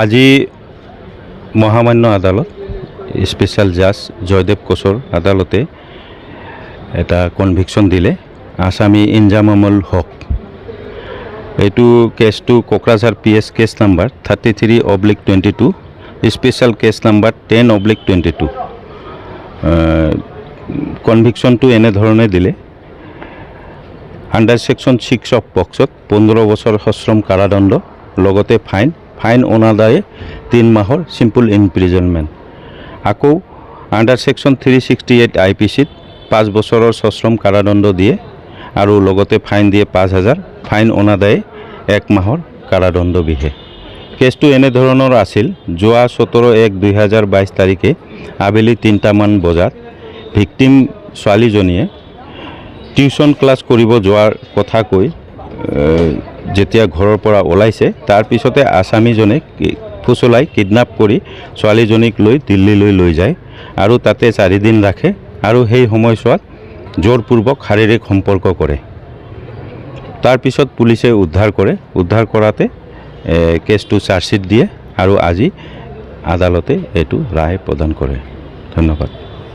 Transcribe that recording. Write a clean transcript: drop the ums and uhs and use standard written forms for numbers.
আজি মহামান্য আদালত স্পেশাল জাজ জয়দেৱ কোচৰ আদালতে এটা কনভিকশন দিলে আসামী ইনজামামুল হক। এইটো কেছটো Kokrajhar PS case number 33/22 special case number 10/22। কনভিকশনটো এনেধৰণে দিলে আণ্ডাৰ সেকশন 6 অফ পক্সত 15 বছৰ সশ্ৰম কাৰাদণ্ড লগতে ফাইন অনাদায়ে 3 মাহৰ সিম্পল ইমপ্ৰিজনমেণ্ট। আকৌ আণ্ডাৰ সেকশন 368 IPCত 5 বছৰৰ সশ্ৰম কাৰাদণ্ড দিয়ে আৰু লগতে ফাইন দিয়ে 5000, ফাইন অনাদায়ে 1 মাহৰ কাৰাদণ্ড বিহে। কেছটো এনেধৰণৰ আছিল, যোৱা 17/1/2022 তাৰিখে আবেলি 3টামান বজাত ভিক্টিম ছোৱালীজনীয়ে টিউশন ক্লাছ কৰিব যোৱাৰ কথা কৈ যেতিয়া ঘৰৰ পৰা ওলাইছে তাৰ পিছতে আসামীজনে ফুচলাই কিডন্যাপ কৰি ছোৱালীজনীক লৈ দিল্লীলৈ লৈ যায় আৰু তাতে 4 দিন ৰাখে আৰু সেই সময়ছোৱাত জোৰপূৰ্বক শাৰীৰিক সম্পৰ্ক কৰে। তাৰ পিছত পুলিচে উদ্ধাৰ কৰাতে কেছটো চাৰ্জশ্বিট দিয়ে আৰু আজি আদালতে এইটো ৰায় প্ৰদান কৰে। ধন্যবাদ।